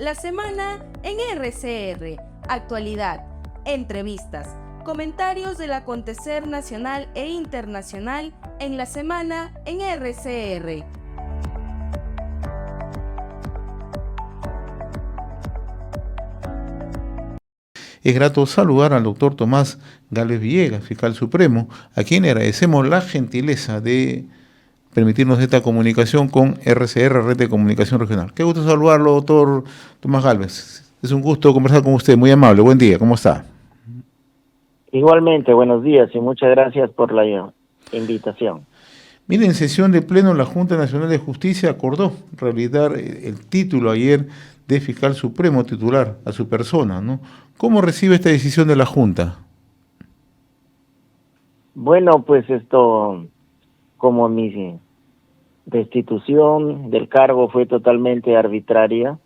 La semana en RCR, actualidad, entrevistas, comentarios del acontecer nacional e internacional en la semana en RCR. Es grato saludar al doctor Tomás Gálvez Villegas, fiscal supremo, a quien le agradecemos la gentileza de permitirnos esta comunicación con RCR, Red de Comunicación Regional. Qué gusto saludarlo, doctor Tomás Gálvez. Es un gusto conversar con usted, muy amable. Buen día, ¿cómo está? Igualmente, buenos días y muchas gracias por la invitación. Mire, en sesión de pleno la Junta Nacional de Justicia acordó revalidar el título ayer de fiscal supremo titular a su persona, ¿no? ¿Cómo recibe esta decisión de la Junta? Bueno, pues esto, como mi destitución del cargo fue totalmente arbitraria,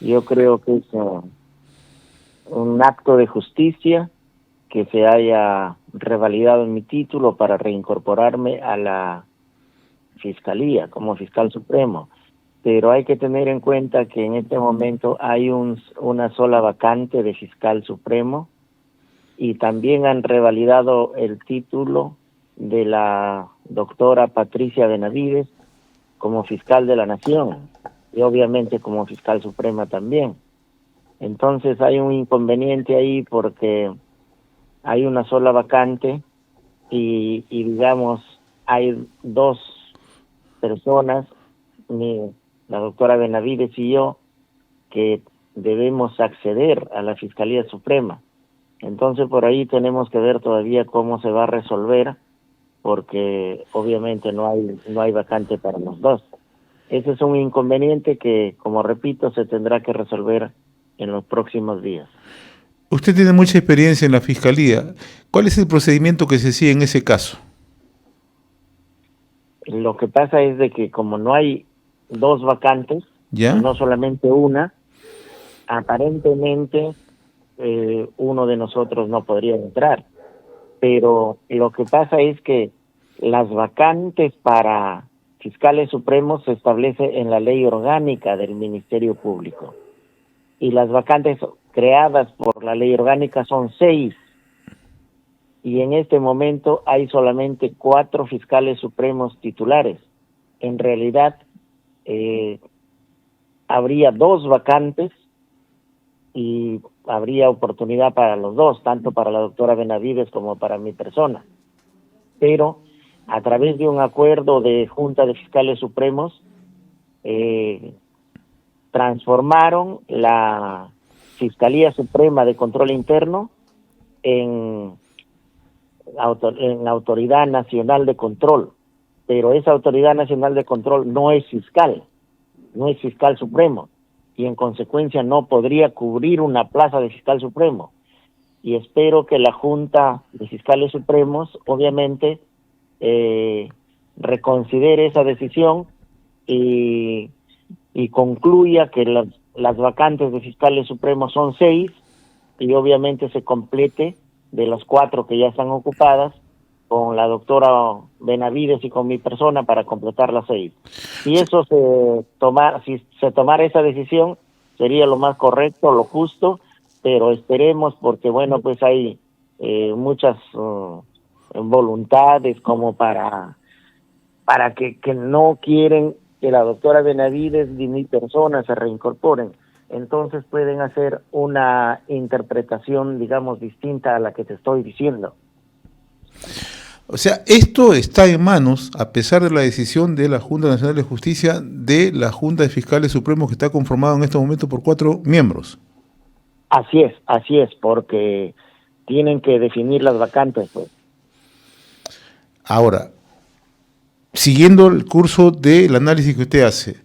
yo creo que es un acto de justicia que se haya revalidado mi título para reincorporarme a la Fiscalía como fiscal supremo. Pero hay que tener en cuenta que en este momento hay una sola vacante de fiscal supremo y también han revalidado el título de la doctora Patricia Benavides como fiscal de la Nación y obviamente como fiscal suprema también. Entonces hay un inconveniente ahí porque hay una sola vacante y digamos hay dos personas, la doctora Benavides y yo, que debemos acceder a la Fiscalía Suprema. Entonces por ahí tenemos que ver todavía cómo se va a resolver, porque obviamente no hay vacante para los dos. Ese es un inconveniente que, como repito, se tendrá que resolver en los próximos días. Usted tiene mucha experiencia en la Fiscalía. ¿Cuál es el procedimiento que se sigue en ese caso? Lo que pasa es de que como no hay dos vacantes, ¿Ya? no solamente una, aparentemente uno de nosotros no podría entrar. Pero lo que pasa es que las vacantes para fiscales supremos se establece en la ley orgánica del Ministerio Público. Y las vacantes creadas por la ley orgánica son 6. Y en este momento hay solamente 4 fiscales supremos titulares. En realidad habría 2 vacantes y habría oportunidad para los dos, tanto para la doctora Benavides como para mi persona. Pero a través de un acuerdo de Junta de Fiscales Supremos, transformaron la Fiscalía Suprema de Control Interno en Autoridad Nacional de Control, pero esa Autoridad Nacional de Control no es fiscal supremo, y en consecuencia no podría cubrir una plaza de fiscal supremo. Y espero que la Junta de Fiscales Supremos, obviamente, reconsidere esa decisión y concluya que las vacantes de fiscales supremos son 6 y obviamente se complete de las 4 que ya están ocupadas con la doctora Benavides y con mi persona para completar las 6. Si se tomara esa decisión, sería lo más correcto, lo justo, pero esperemos porque, bueno, pues hay muchas voluntades como para que no quieren que la doctora Benavides y mi persona se reincorporen. Entonces pueden hacer una interpretación, digamos, distinta a la que te estoy diciendo. O sea, esto está en manos, a pesar de la decisión de la Junta Nacional de Justicia, de la Junta de Fiscales Supremos, que está conformada en este momento por 4 miembros. Así es, porque tienen que definir las vacantes, pues. Ahora, siguiendo el curso del análisis que usted hace,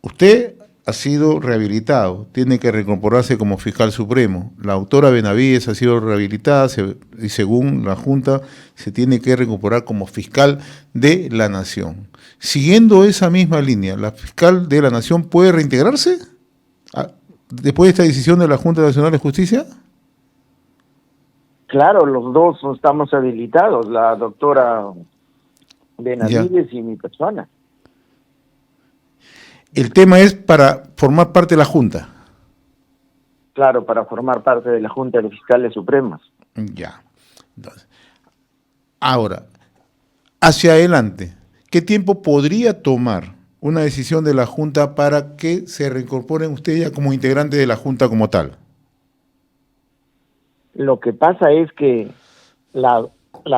usted ha sido rehabilitado, tiene que reincorporarse como fiscal supremo. La doctora Benavides ha sido rehabilitada y según la Junta se tiene que reincorporar como fiscal de la Nación. Siguiendo esa misma línea, ¿la fiscal de la Nación puede reintegrarse después de esta decisión de la Junta Nacional de Justicia? Claro, los dos estamos habilitados, la doctora Benavides y mi persona. El tema es para formar parte de la Junta. Claro, para formar parte de la Junta de Fiscales Supremos. Ya. Entonces, ahora, hacia adelante, ¿qué tiempo podría tomar una decisión de la Junta para que se reincorporen ustedes ya como integrante de la Junta como tal? Lo que pasa es que la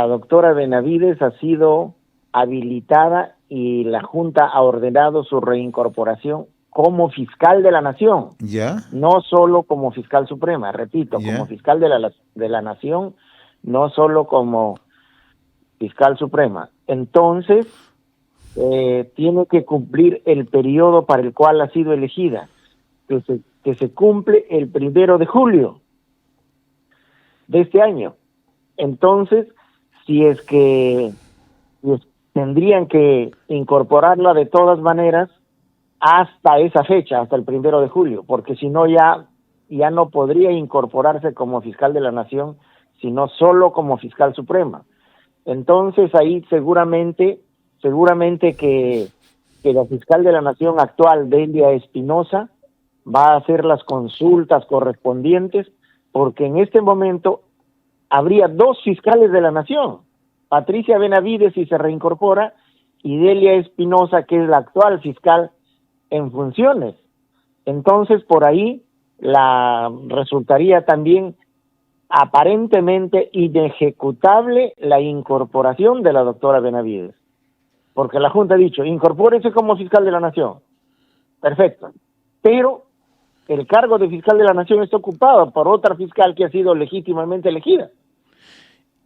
doctora Benavides ha sido habilitada y la Junta ha ordenado su reincorporación como fiscal de la Nación, ¿Ya? no solo como fiscal suprema, repito, ¿Ya? como fiscal de la Nación, no solo como fiscal suprema. Entonces, tiene que cumplir el periodo para el cual ha sido elegida, que se cumple el 1 de julio de este año. Entonces, tendrían que incorporarla de todas maneras hasta esa fecha, hasta el 1 de julio, porque si no ya no podría incorporarse como fiscal de la Nación, sino solo como fiscal suprema. Entonces ahí seguramente que la fiscal de la Nación actual, Delia Espinosa, va a hacer las consultas correspondientes, porque en este momento habría 2 fiscales de la Nación, Patricia Benavides si se reincorpora, y Delia Espinosa, que es la actual fiscal en funciones. Entonces por ahí resultaría también aparentemente inejecutable la incorporación de la doctora Benavides, porque la Junta ha dicho, incorpórese como fiscal de la Nación. Perfecto. Pero el cargo de fiscal de la Nación está ocupado por otra fiscal que ha sido legítimamente elegida.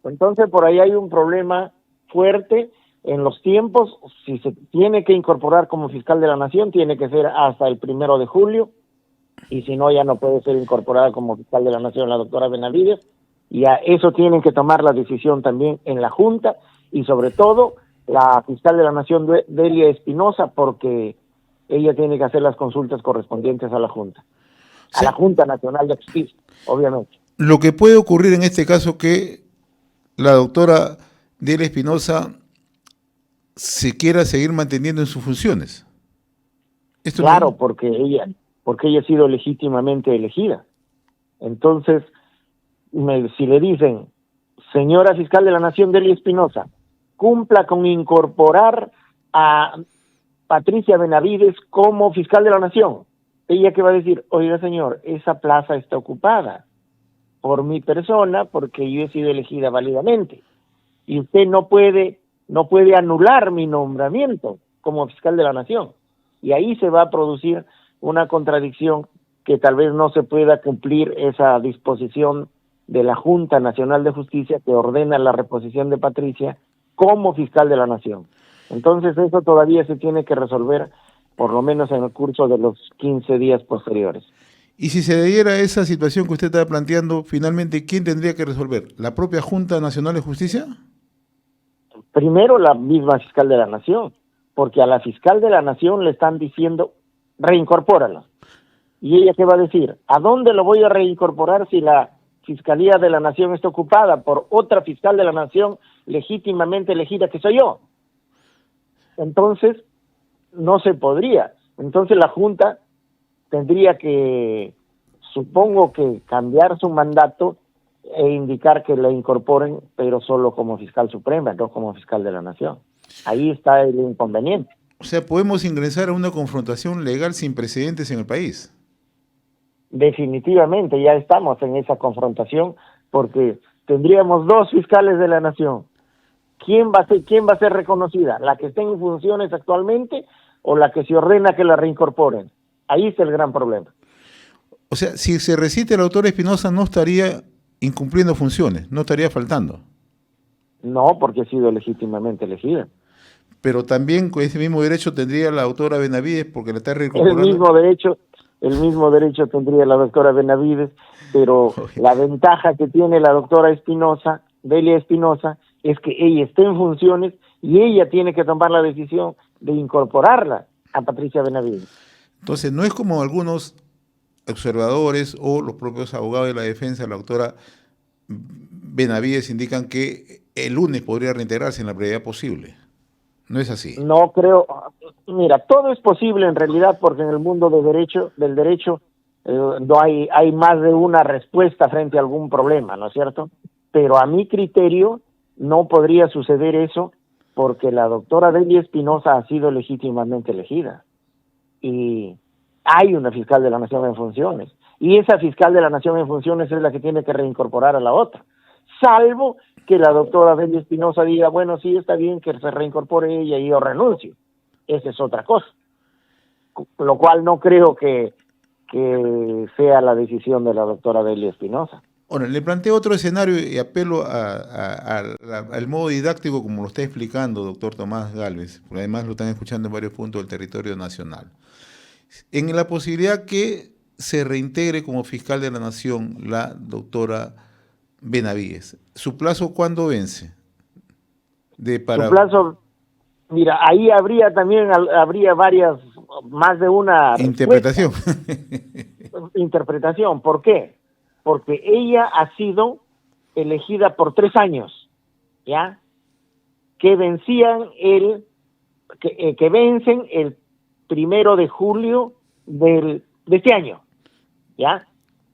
Entonces, por ahí hay un problema fuerte en los tiempos. Si se tiene que incorporar como fiscal de la Nación, tiene que ser hasta el 1 de julio, y si no, ya no puede ser incorporada como fiscal de la Nación la doctora Benavides, y a eso tienen que tomar la decisión también en la Junta, y sobre todo la fiscal de la Nación, Delia Espinosa, porque ella tiene que hacer las consultas correspondientes a la Junta, Sí. a la Junta Nacional de Justicia, obviamente. Lo que puede ocurrir en este caso que la doctora Delia Espinosa se quiera seguir manteniendo en sus funciones. Esto Claro, porque ella ha sido legítimamente elegida. Entonces, si le dicen, señora fiscal de la Nación Delia Espinosa, cumpla con incorporar a Patricia Benavides como fiscal de la Nación, ella que va a decir, oiga señor, esa plaza está ocupada por mi persona porque yo he sido elegida válidamente y usted no puede anular mi nombramiento como fiscal de la Nación. Y ahí se va a producir una contradicción que tal vez no se pueda cumplir esa disposición de la Junta Nacional de Justicia que ordena la reposición de Patricia como fiscal de la Nación. Entonces eso todavía se tiene que resolver por lo menos en el curso de los 15 días posteriores. Y si se diera esa situación que usted estaba planteando, finalmente, ¿quién tendría que resolver? ¿La propia Junta Nacional de Justicia? Primero la misma fiscal de la Nación, porque a la fiscal de la Nación le están diciendo, reincorpórala. ¿Y ella qué va a decir? ¿A dónde lo voy a reincorporar si la Fiscalía de la Nación está ocupada por otra fiscal de la Nación legítimamente elegida que soy yo? Entonces, no se podría. Entonces la Junta tendría que, supongo que cambiar su mandato e indicar que la incorporen, pero solo como fiscal suprema, no como fiscal de la Nación. Ahí está el inconveniente. O sea, podemos ingresar a una confrontación legal sin precedentes en el país. Definitivamente ya estamos en esa confrontación porque tendríamos 2 fiscales de la Nación. ¿Quién va a ser reconocida? ¿La que está en funciones actualmente o la que se ordena que la reincorporen? Ahí está el gran problema. O sea, si se resiste la doctora Espinosa, no estaría incumpliendo funciones, no estaría faltando. No, porque ha sido legítimamente elegida. Pero también con ese mismo derecho tendría la doctora Benavides porque la está reincorporando. El mismo derecho tendría la doctora Benavides, pero la ventaja que tiene la doctora Espinosa, Delia Espinosa, es que ella está en funciones y ella tiene que tomar la decisión de incorporarla a Patricia Benavides. Entonces, no es como algunos observadores o los propios abogados de la defensa, la doctora Benavides, indican que el lunes podría reintegrarse en la brevedad posible. No es así. No creo, Mira, todo es posible en realidad, porque en el mundo del derecho no hay más de una respuesta frente a algún problema, ¿no es cierto? Pero a mi criterio no podría suceder eso, porque la doctora Delia Espinosa ha sido legítimamente elegida y hay una fiscal de la Nación en funciones, y esa fiscal de la Nación en funciones es la que tiene que reincorporar a la otra, salvo que la doctora Delia Espinosa diga, bueno, sí, está bien que se reincorpore ella y yo renuncio. Esa es otra cosa, lo cual no creo que sea la decisión de la doctora Delia Espinosa. Ahora, le planteo otro escenario y apelo al modo didáctico como lo está explicando doctor Tomás Gálvez, porque además lo están escuchando en varios puntos del territorio nacional. En la posibilidad que se reintegre como fiscal de la Nación la doctora Benavides, ¿su plazo cuándo vence? Su plazo, mira, ahí habría más de una interpretación. Interpretación. ¿Por qué? Porque ella ha sido elegida por 3 años, ¿ya? Que vencen el 1 de julio de este año, ¿ya?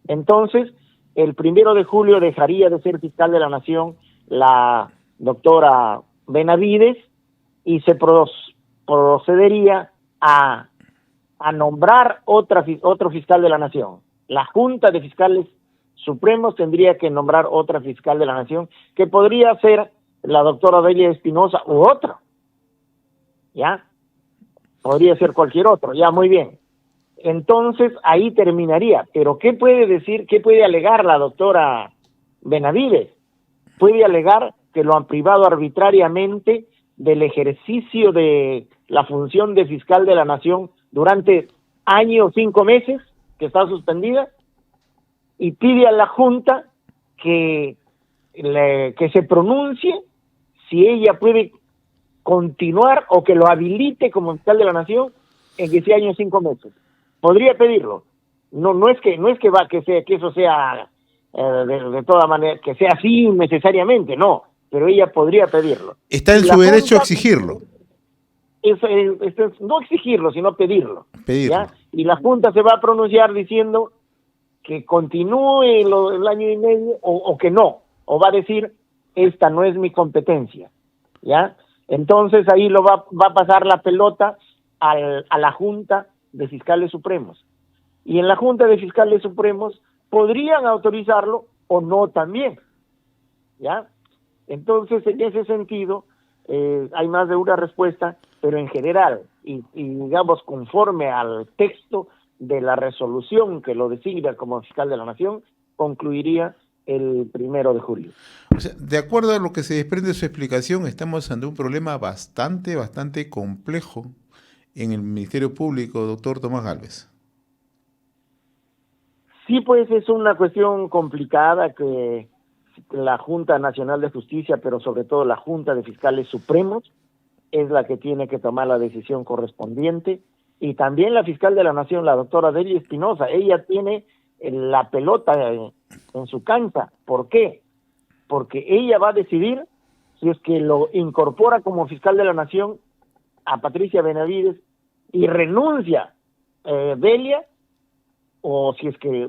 Entonces, el 1 de julio dejaría de ser fiscal de la Nación la doctora Benavides y se procedería a nombrar otro fiscal de la Nación. La Junta de Fiscales Supremos tendría que nombrar otra fiscal de la Nación, que podría ser la doctora Delia Espinosa u otro, ¿ya? Podría ser cualquier otro, ya, muy bien. Entonces, ahí terminaría. Pero ¿qué puede alegar la doctora Benavides? Puede alegar que lo han privado arbitrariamente del ejercicio de la función de fiscal de la Nación durante año 5 meses, que está suspendida, y pide a la Junta que se pronuncie si ella puede continuar o que lo habilite como fiscal de la Nación en ese año 5 meses. Podría pedirlo. No es que eso sea de toda manera, que sea así necesariamente, no, pero ella podría pedirlo. Está en su derecho a exigirlo. No exigirlo, sino pedirlo. Pedirlo. ¿Ya? Y la Junta se va a pronunciar diciendo que continúe el año y medio o que no, o va a decir, esta no es mi competencia, ¿ya? Entonces ahí va a pasar la pelota a la Junta de Fiscales Supremos. Y en la Junta de Fiscales Supremos podrían autorizarlo o no también, ¿ya? Entonces, en ese sentido, hay más de una respuesta, pero en general, y digamos conforme al texto de la resolución que lo designa como fiscal de la Nación, concluiría el 1 de julio. O sea, de acuerdo a lo que se desprende de su explicación, estamos ante un problema bastante complejo en el Ministerio Público, doctor Tomás Gálvez. Sí, pues es una cuestión complicada que la Junta Nacional de Justicia, pero sobre todo la Junta de Fiscales Supremos, es la que tiene que tomar la decisión correspondiente, y también la fiscal de la Nación, la doctora Delia Espinosa, ella tiene la pelota en su cancha. ¿Por qué? Porque ella va a decidir si es que lo incorpora como fiscal de la Nación a Patricia Benavides y renuncia Delia, o si es que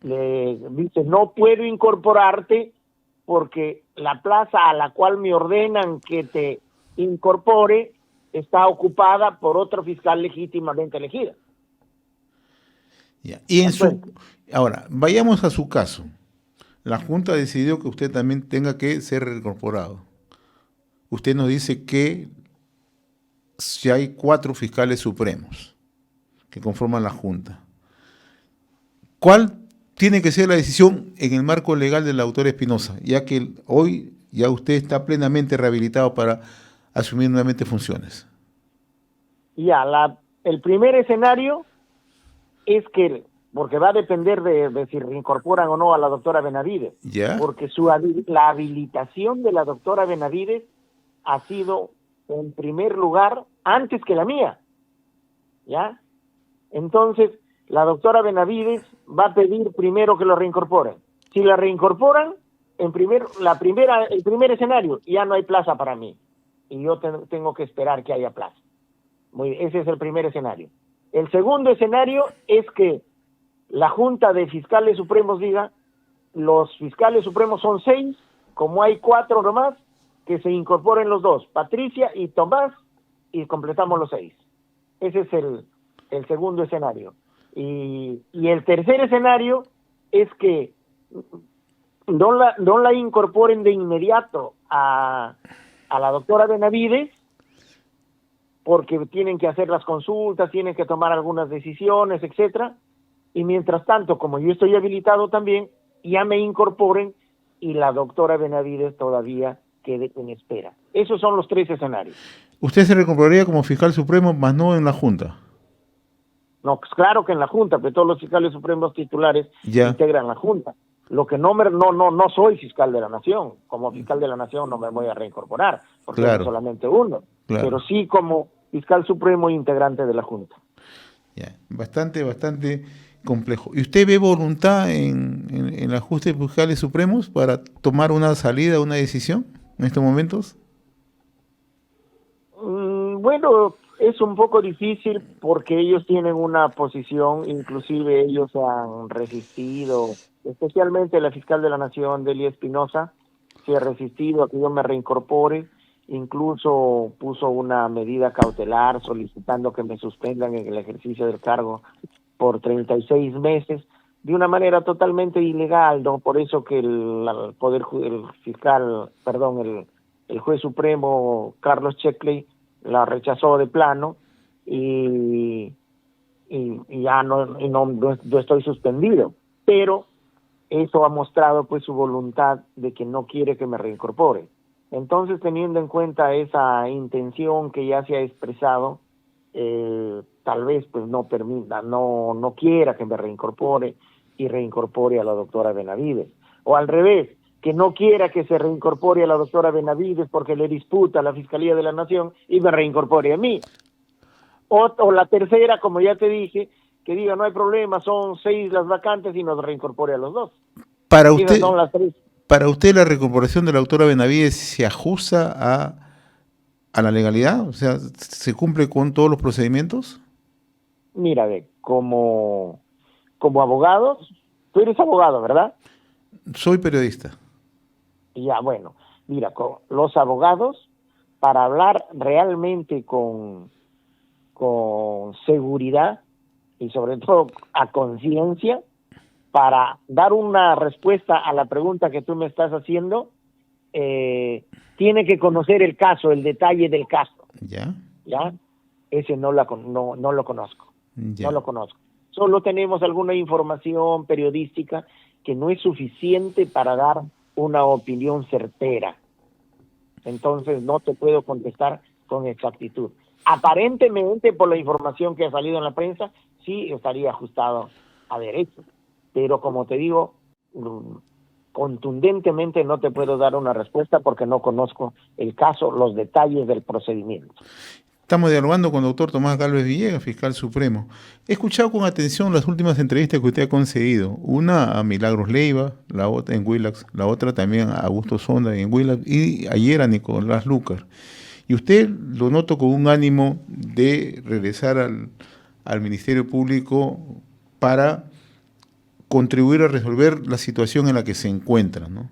le dice no puedo incorporarte porque la plaza a la cual me ordenan que te incorpore está ocupada por otro fiscal legítimamente elegida. Ya. Ahora, vayamos a su caso. La Junta decidió que usted también tenga que ser reincorporado. Usted nos dice que si hay 4 fiscales supremos que conforman la Junta, ¿cuál tiene que ser la decisión en el marco legal de la autora Espinosa? Ya que hoy ya usted está plenamente rehabilitado para asumir nuevamente funciones. Ya, el primer escenario es que, porque va a depender de si reincorporan o no a la doctora Benavides, ¿Ya? Porque la habilitación de la doctora Benavides ha sido, en primer lugar, antes que la mía, ¿ya? Entonces, la doctora Benavides va a pedir primero que lo reincorporen. Si la reincorporan, el primer escenario, ya no hay plaza para mí, y yo tengo que esperar que haya plaza. Muy bien, ese es el primer escenario. El segundo escenario es que la Junta de Fiscales Supremos diga, los fiscales supremos son 6, como hay 4 nomás, que se incorporen los 2, Patricia y Tomás, y completamos los 6. Ese es el segundo escenario. Y el tercer escenario es que no la incorporen de inmediato a la doctora Benavides, porque tienen que hacer las consultas, tienen que tomar algunas decisiones, etcétera, y mientras tanto, como yo estoy habilitado también, ya me incorporen y la doctora Benavides todavía quede en espera. Esos son los 3 escenarios. ¿Usted se reincorporaría como fiscal supremo, más no en la Junta? No, pues claro que en la Junta, pero todos los fiscales supremos titulares Ya. integran la Junta. Lo que no soy fiscal de la Nación. Como fiscal de la Nación no me voy a reincorporar, porque Claro. es solamente uno. Claro. Pero sí como fiscal supremo e integrante de la Junta. Ya. Bastante complejo. ¿Y usted ve voluntad en el ajuste de fiscales supremos para tomar una salida, una decisión en estos momentos? Bueno, es un poco difícil porque ellos tienen una posición, inclusive ellos han resistido, especialmente la fiscal de la Nación, Delia Espinosa, se ha resistido a que yo me reincorpore, incluso puso una medida cautelar solicitando que me suspendan en el ejercicio del cargo por 36 meses, de una manera totalmente ilegal, ¿no? Por eso que el juez supremo Carlos Checkley la rechazó de plano y ya no estoy suspendido, pero eso ha mostrado pues su voluntad de que no quiere que me reincorpore. Entonces, teniendo en cuenta esa intención que ya se ha expresado, tal vez pues no quiera que me reincorpore y reincorpore a la doctora Benavides, o al revés, que no quiera que se reincorpore a la doctora Benavides porque le disputa a la Fiscalía de la Nación y me reincorpore a mí. O la tercera, como ya te dije, que diga no hay problema, son 6 las vacantes y nos reincorpore a los 2. Para Esas usted, son las 3. para usted la reincorporación de la doctora Benavides se ajusta a la legalidad, o sea, ¿se cumple con todos los procedimientos? Mira, como abogados, tú eres abogado, ¿verdad? Soy periodista. Ya, bueno, mira, con los abogados, para hablar realmente con seguridad y sobre todo a conciencia, para dar una respuesta a la pregunta que tú me estás haciendo, tiene que conocer el caso, el detalle del caso. ¿Ya? ¿Ya? Ese no lo conozco. Ya. No lo conozco. Solo tenemos alguna información periodística que no es suficiente para dar una opinión certera. Entonces no te puedo contestar con exactitud. Aparentemente, por la información que ha salido en la prensa, sí estaría ajustado a derecho. Pero como te digo, contundentemente no te puedo dar una respuesta porque no conozco el caso, los detalles del procedimiento. Estamos dialogando con el doctor Tomás Gálvez Villegas, fiscal supremo. He escuchado con atención las últimas entrevistas que usted ha concedido. Una a Milagros Leiva, la otra en Willax, la otra también a Augusto Sonda en Willax y ayer a Nicolás Lucar. Y usted lo noto con un ánimo de regresar al Ministerio Público para contribuir a resolver la situación en la que se encuentra, ¿no?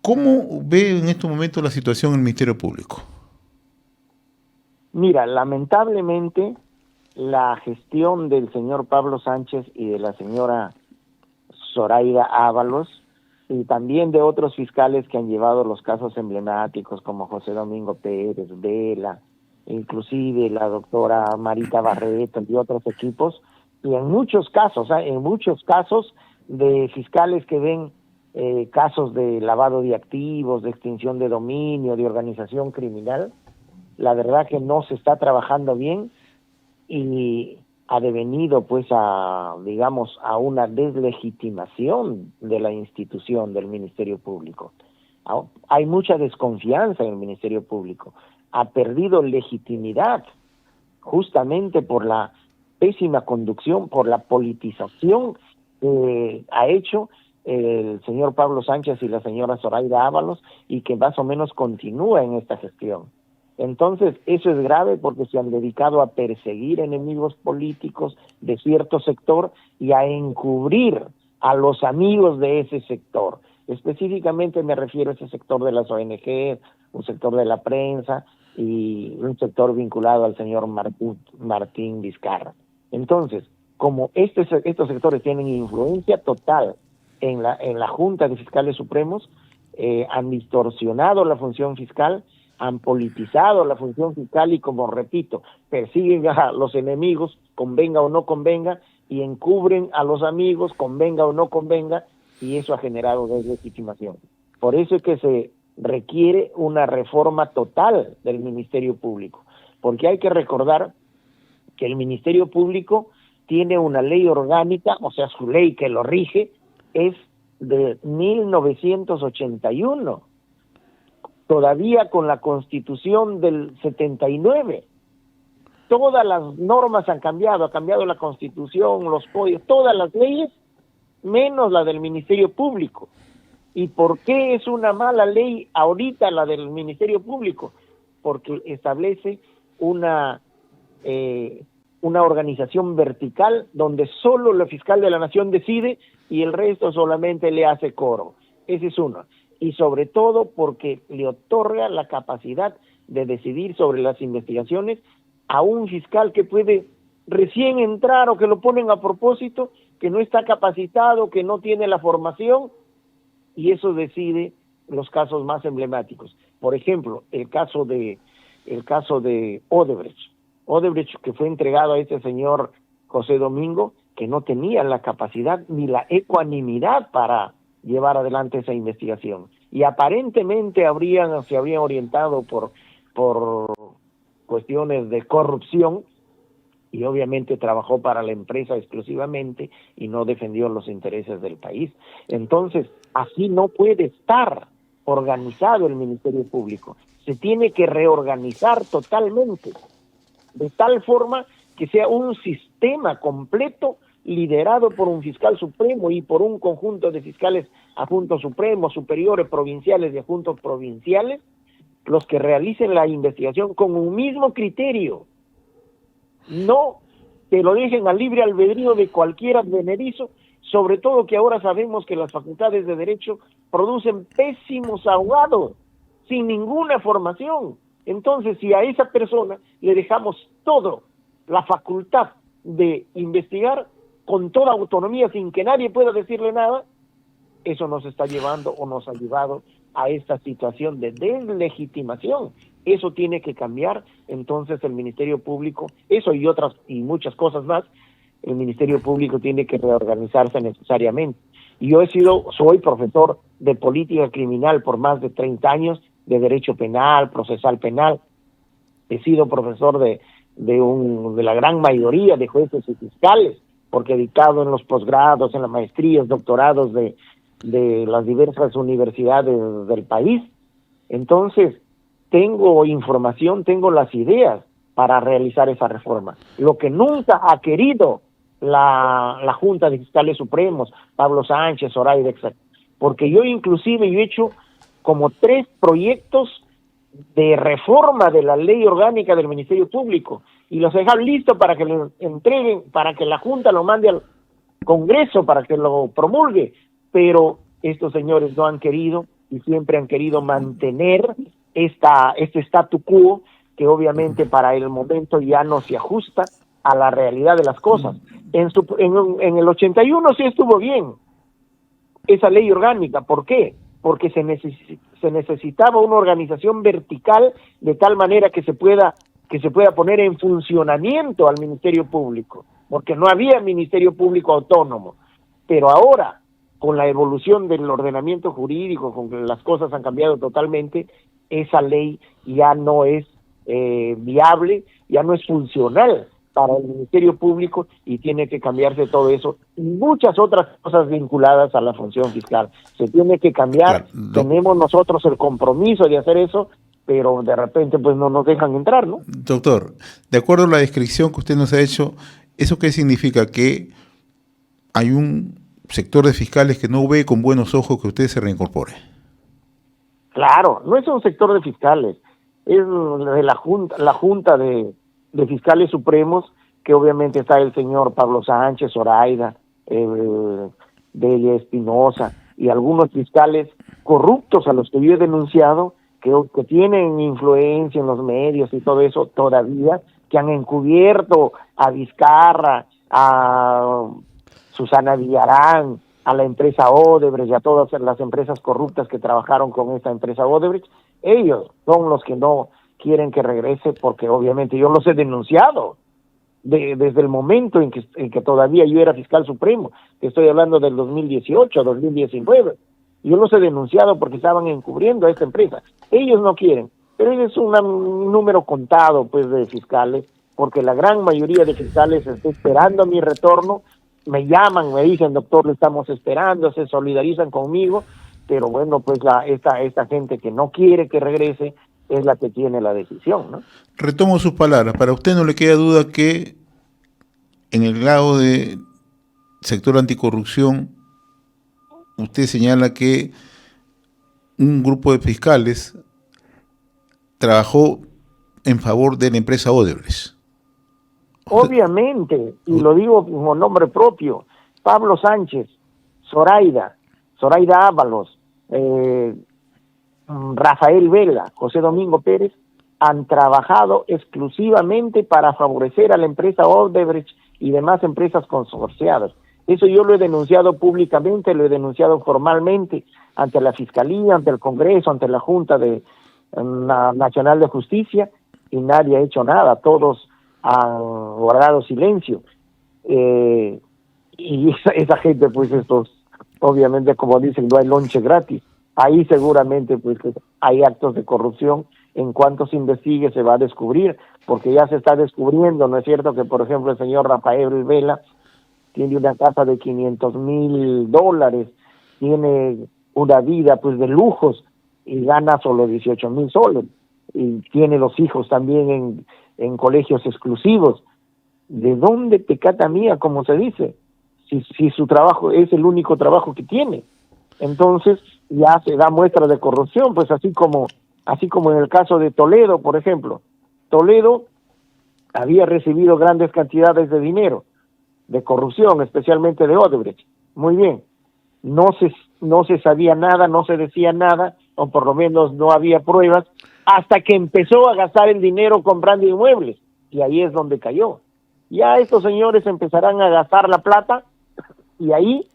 ¿Cómo ve en estos momentos la situación en el Ministerio Público? Mira, lamentablemente la gestión del señor Pablo Sánchez y de la señora Zoraida Ábalos y también de otros fiscales que han llevado los casos emblemáticos como José Domingo Pérez, Vela, inclusive la doctora Marita Barreto y otros equipos, y en muchos casos de fiscales que ven casos de lavado de activos, de extinción de dominio, de organización criminal, la verdad que no se está trabajando bien y ha devenido pues a una deslegitimación de la institución del Ministerio Público. Hay mucha desconfianza en el Ministerio Público, ha perdido legitimidad justamente por la pésima conducción, por la politización que ha hecho el señor Pablo Sánchez y la señora Zoraida Ábalos y que más o menos continúa en esta gestión. Entonces, eso es grave porque se han dedicado a perseguir enemigos políticos de cierto sector y a encubrir a los amigos de ese sector. Específicamente me refiero a ese sector de las ONG, un sector de la prensa y un sector vinculado al señor Martín Vizcarra. Entonces, como estos sectores tienen influencia total en la Junta de Fiscales Supremos, han distorsionado la función fiscal, han politizado la función fiscal y, como repito, persiguen a los enemigos, convenga o no convenga, y encubren a los amigos, convenga o no convenga, y eso ha generado deslegitimación. Por eso es que se requiere una reforma total del Ministerio Público, porque hay que recordar que el Ministerio Público tiene una ley orgánica, o sea, su ley que lo rige es de 1981, todavía con la Constitución del 79. Todas las normas han cambiado, ha cambiado la Constitución, los códigos, todas las leyes, menos la del Ministerio Público. ¿Y por qué es una mala ley ahorita la del Ministerio Público? Porque establece una organización vertical donde solo el fiscal de la nación decide y el resto solamente le hace coro. Ese es uno. Y sobre todo porque le otorga la capacidad de decidir sobre las investigaciones a un fiscal que puede recién entrar o que lo ponen a propósito, que no está capacitado, que no tiene la formación, y eso decide los casos más emblemáticos. Por ejemplo, el caso de Odebrecht. Odebrecht, que fue entregado a este señor José Domingo, que no tenía la capacidad ni la ecuanimidad para llevar adelante esa investigación. Y aparentemente se habrían orientado por cuestiones de corrupción, y obviamente trabajó para la empresa exclusivamente y no defendió los intereses del país. Entonces, así no puede estar organizado el Ministerio Público. Se tiene que reorganizar totalmente, de tal forma que sea un sistema completo liderado por un fiscal supremo y por un conjunto de fiscales adjuntos supremos, superiores, provinciales y adjuntos provinciales, los que realicen la investigación con un mismo criterio. No que lo dejen al libre albedrío de cualquier advenedizo, sobre todo que ahora sabemos que las facultades de Derecho producen pésimos abogados, sin ninguna formación. Entonces, si a esa persona le dejamos toda la facultad de investigar con toda autonomía, sin que nadie pueda decirle nada, eso nos está llevando o nos ha llevado a esta situación de deslegitimación. Eso tiene que cambiar. Entonces el Ministerio Público, eso y otras y muchas cosas más, el Ministerio Público tiene que reorganizarse necesariamente. Y yo soy profesor de política criminal por más de 30 años, de derecho penal, procesal penal. He sido profesor de la gran mayoría de jueces y fiscales, porque he dictado en los posgrados, en las maestrías, doctorados de las diversas universidades del país. Entonces, tengo información, tengo las ideas para realizar esa reforma. Lo que nunca ha querido la Junta de Fiscales Supremos, Pablo Sánchez, Zoraida, etc. Porque yo inclusive he hecho como 3 proyectos de reforma de la ley orgánica del Ministerio Público y los he dejado listos para que lo entreguen, para que la Junta lo mande al Congreso, para que lo promulgue, pero estos señores no han querido y siempre han querido mantener este statu quo que obviamente para el momento ya no se ajusta a la realidad de las cosas. En el 81 sí estuvo bien esa ley orgánica. ¿Por qué? Porque se necesitaba una organización vertical de tal manera que se pueda poner en funcionamiento al Ministerio Público, porque no había Ministerio Público autónomo. Pero ahora, con la evolución del ordenamiento jurídico, con que las cosas han cambiado totalmente, esa ley ya no es viable, ya no es funcional para el Ministerio Público y tiene que cambiarse todo eso y muchas otras cosas vinculadas a la función fiscal. Se tiene que cambiar, claro. Tenemos nosotros el compromiso de hacer eso, pero de repente pues no nos dejan entrar, ¿no? Doctor, de acuerdo a la descripción que usted nos ha hecho, ¿eso qué significa? Que hay un sector de fiscales que no ve con buenos ojos que usted se reincorpore. Claro, no es un sector de fiscales, es de la Junta de Fiscales Supremos, que obviamente está el señor Pablo Sánchez, Zoraida, Delia Espinosa y algunos fiscales corruptos a los que yo he denunciado, que tienen influencia en los medios y todo eso todavía, que han encubierto a Vizcarra, a Susana Villarán, a la empresa Odebrecht y a todas las empresas corruptas que trabajaron con esta empresa Odebrecht. Ellos son los que no quieren que regrese, porque obviamente yo los he denunciado desde el momento en que todavía yo era fiscal supremo, que estoy hablando del 2018, 2019. Yo los he denunciado porque estaban encubriendo a esta empresa. Ellos no quieren, pero es un número contado pues de fiscales, porque la gran mayoría de fiscales está esperando mi retorno. Me llaman, me dicen, doctor, le estamos esperando, se solidarizan conmigo, pero bueno, pues esta gente que no quiere que regrese es la que tiene la decisión, ¿no? Retomo sus palabras. Para usted no le queda duda que en el lado de sector anticorrupción, usted señala que un grupo de fiscales trabajó en favor de la empresa Odebrecht. Obviamente, y lo digo como nombre propio, Pablo Sánchez, Zoraida Ábalos, Rafael Vela, José Domingo Pérez, han trabajado exclusivamente para favorecer a la empresa Odebrecht y demás empresas consorciadas. Eso yo lo he denunciado públicamente, lo he denunciado formalmente ante la Fiscalía, ante el Congreso, ante la Junta Nacional de Justicia, y nadie ha hecho nada, todos han guardado silencio. Y esa gente, pues estos, obviamente, como dicen, no hay lonche gratis. Ahí seguramente pues hay actos de corrupción. En cuanto se investigue se va a descubrir, porque ya se está descubriendo, ¿no es cierto?, que por ejemplo el señor Rafael Vela tiene una casa de $500,000, tiene una vida pues de lujos y gana solo 18,000 soles, y tiene los hijos también en colegios exclusivos. ¿De dónde pecata mía, como se dice? Si su trabajo es el único trabajo que tiene. Entonces ya se da muestra de corrupción, pues así como en el caso de Toledo, por ejemplo. Toledo había recibido grandes cantidades de dinero, de corrupción, especialmente de Odebrecht. Muy bien, no se sabía nada, no se decía nada, o por lo menos no había pruebas, hasta que empezó a gastar el dinero comprando inmuebles, y ahí es donde cayó. Ya estos señores empezarán a gastar la plata, y ahí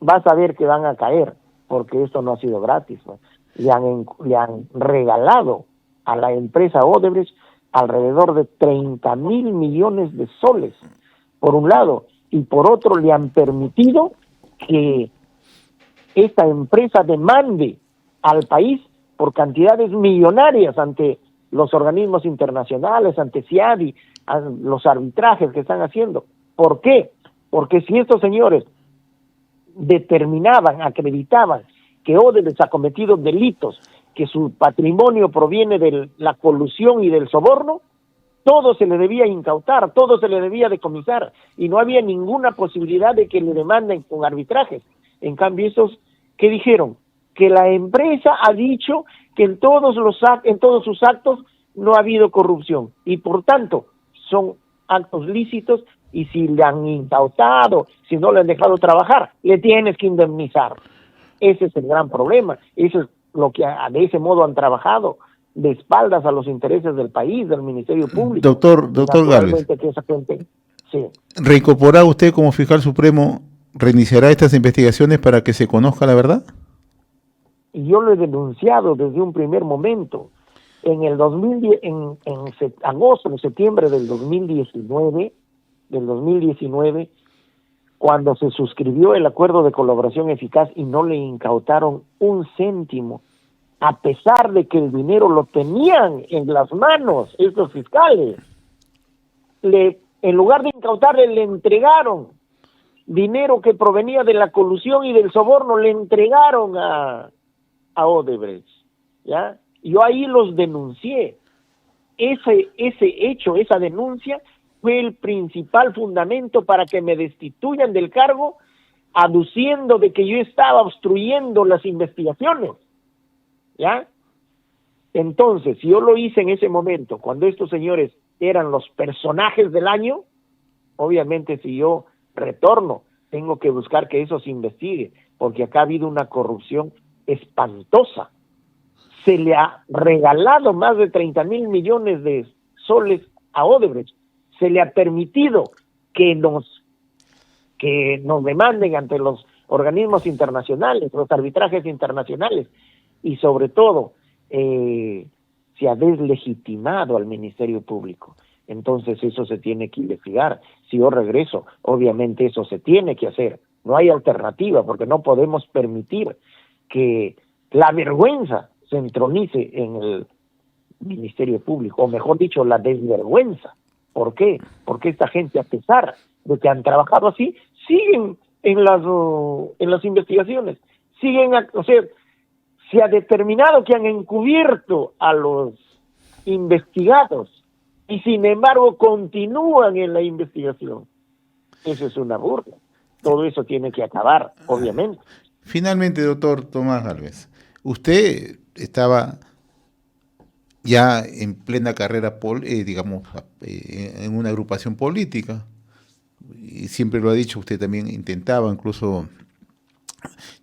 vas a ver que van a caer, porque esto no ha sido gratis, ¿no? Le han regalado a la empresa Odebrecht alrededor de 30,000 millones de soles, por un lado, y por otro le han permitido que esta empresa demande al país por cantidades millonarias ante los organismos internacionales, ante CIADI, a los arbitrajes que están haciendo. ¿Por qué? Porque si estos señores acreditaban que Odebrecht ha cometido delitos, que su patrimonio proviene de la colusión y del soborno, todo se le debía incautar, todo se le debía decomisar, y no había ninguna posibilidad de que le demanden con arbitrajes. En cambio, esos, ¿qué dijeron? Que la empresa ha dicho que en todos sus actos no ha habido corrupción, y por tanto son actos lícitos, y si le han incautado, si no le han dejado trabajar, le tienes que indemnizar. Ese es el gran problema. Eso es lo que de ese modo han trabajado, de espaldas a los intereses del país, del Ministerio Público. Doctor Gálvez, que esa gente, sí. ¿reincorporará usted como fiscal supremo, reiniciará estas investigaciones para que se conozca la verdad? Y yo lo he denunciado desde un primer momento. En el 2010, en septiembre del 2019, cuando se suscribió el acuerdo de colaboración eficaz y no le incautaron un céntimo, a pesar de que el dinero lo tenían en las manos estos fiscales, en lugar de incautarle, le entregaron dinero que provenía de la colusión y del soborno, le entregaron a Odebrecht, ¿ya? Yo ahí los denuncié. Ese hecho, esa denuncia, fue el principal fundamento para que me destituyan del cargo, aduciendo de que yo estaba obstruyendo las investigaciones, ¿ya? Entonces, si yo lo hice en ese momento, cuando estos señores eran los personajes del año, obviamente si yo retorno, tengo que buscar que eso se investigue, porque acá ha habido una corrupción espantosa. Se le ha regalado más de 30,000 millones de soles a Odebrecht. Se le ha permitido que nos demanden ante los organismos internacionales, los arbitrajes internacionales, y sobre todo se ha deslegitimado al Ministerio Público. Entonces eso se tiene que investigar. Si yo regreso, obviamente eso se tiene que hacer. No hay alternativa, porque no podemos permitir que la vergüenza se entronice en el Ministerio Público, o mejor dicho, la desvergüenza. ¿Por qué? Porque esta gente, a pesar de que han trabajado así, siguen en las investigaciones, o sea, se ha determinado que han encubierto a los investigados y sin embargo continúan en la investigación. Eso es una burla. Todo eso tiene que acabar, obviamente. Finalmente, doctor Tomás Gálvez, usted estaba ya en plena carrera, digamos, en una agrupación política, y siempre lo ha dicho, usted también intentaba incluso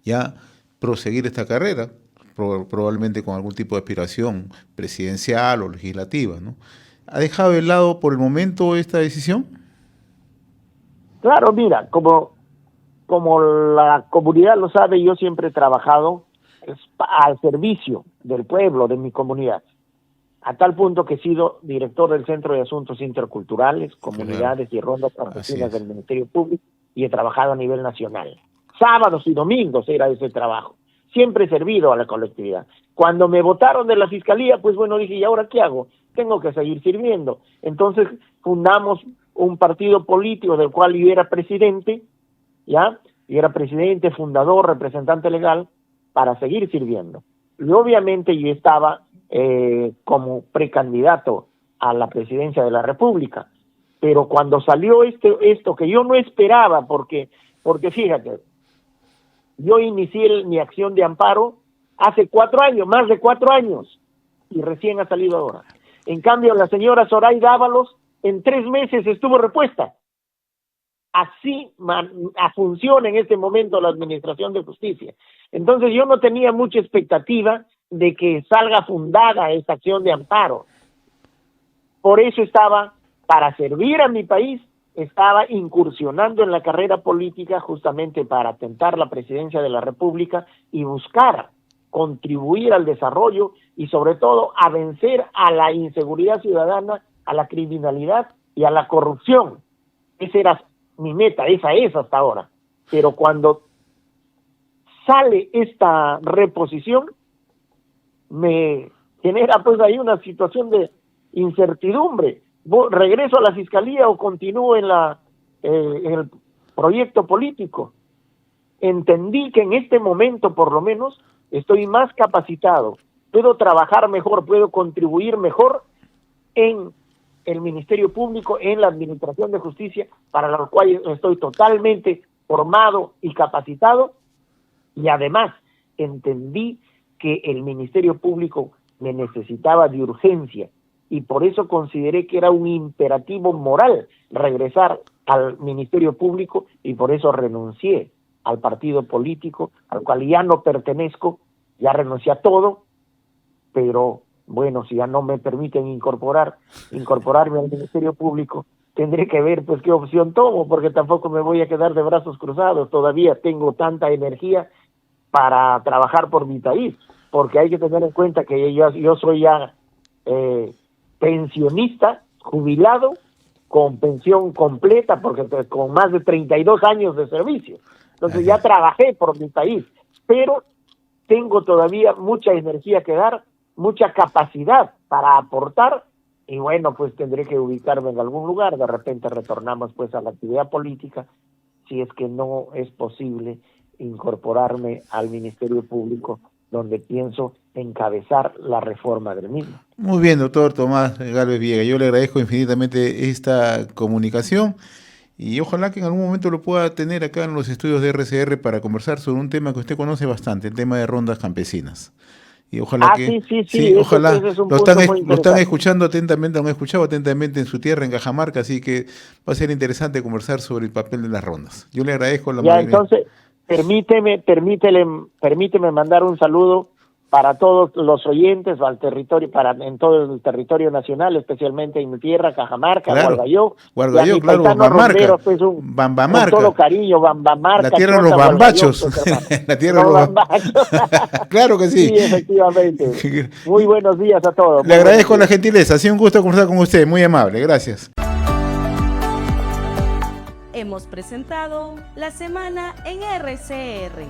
ya proseguir esta carrera, probablemente con algún tipo de aspiración presidencial o legislativa, ¿no? ¿Ha dejado de lado por el momento esta decisión? Claro, mira, como la comunidad lo sabe, yo siempre he trabajado al servicio del pueblo, de mi comunidad, a tal punto que he sido director del Centro de Asuntos Interculturales, Comunidades y Rondas Campesinas del Ministerio Público, y he trabajado a nivel nacional. Sábados y domingos era ese trabajo. Siempre he servido a la colectividad. Cuando me votaron de la Fiscalía, pues bueno, dije, ¿y ahora qué hago? Tengo que seguir sirviendo. Entonces fundamos un partido político del cual yo era presidente, ¿ya? Y era presidente, fundador, representante legal, para seguir sirviendo. Y obviamente yo estaba como precandidato a la presidencia de la República. Pero cuando salió esto que yo no esperaba, porque fíjate, yo inicié mi acción de amparo hace 4 años, más de 4 años, y recién ha salido ahora. En cambio, la señora Zoraida Ábalos en 3 meses estuvo repuesta. Así funciona en este momento la Administración de Justicia. Entonces yo no tenía mucha expectativa de que salga fundada esta acción de amparo. Por eso estaba, para servir a mi país, estaba incursionando en la carrera política justamente para tentar la presidencia de la República y buscar contribuir al desarrollo y sobre todo a vencer a la inseguridad ciudadana, a la criminalidad y a la corrupción. Esa era mi meta, esa es hasta ahora. Pero cuando sale esta reposición, me genera pues ahí una situación de incertidumbre. ¿Regreso a la Fiscalía o continúo en el proyecto político? Entendí que en este momento, por lo menos, estoy más capacitado, puedo trabajar mejor, puedo contribuir mejor en el Ministerio Público, en la Administración de Justicia, para lo cual estoy totalmente formado y capacitado, y además entendí que el Ministerio Público me necesitaba de urgencia, y por eso consideré que era un imperativo moral regresar al Ministerio Público, y por eso renuncié al partido político, al cual ya no pertenezco, ya renuncié a todo, pero bueno, si ya no me permiten incorporarme al Ministerio Público, tendré que ver pues qué opción tomo, porque tampoco me voy a quedar de brazos cruzados, todavía tengo tanta energía para trabajar por mi país, porque hay que tener en cuenta que yo soy ya pensionista, jubilado, con pensión completa, porque con más de 32 años de servicio. Entonces ya trabajé por mi país, pero tengo todavía mucha energía que dar, mucha capacidad para aportar, y bueno, pues tendré que ubicarme en algún lugar. De repente retornamos pues a la actividad política, si es que no es posible incorporarme al Ministerio Público, donde pienso encabezar la reforma del mismo. Muy bien, doctor Tomás Gálvez Villegas, yo le agradezco infinitamente esta comunicación y ojalá que en algún momento lo pueda tener acá en los estudios de RCR para conversar sobre un tema que usted conoce bastante, el tema de rondas campesinas. Y ojalá sí, ojalá ese es un lo punto están, muy lo están interesante. escuchando atentamente, lo han escuchado atentamente en su tierra, en Cajamarca, así que va a ser interesante conversar sobre el papel de las rondas. Yo le agradezco la Ya, amabilidad. entonces, permíteme mandar un saludo para todos los oyentes, en todo el territorio nacional, especialmente en mi tierra, Cajamarca, Claro, Gualbayó, Gualbayó, y a mi claro, paisano Bambamarca, Romero, pues con Bambamarca, todo cariño, Bambamarca, la tierra de los Chota, Gualbayó, bambachos, pues, hermano. la tierra de Los los bambachos. claro que sí. Sí, efectivamente. Muy buenos días a todos. Le muy agradezco la buenos días. gentileza, ha sido un gusto conversar con usted, muy amable, gracias. Hemos presentado La Semana en RCR.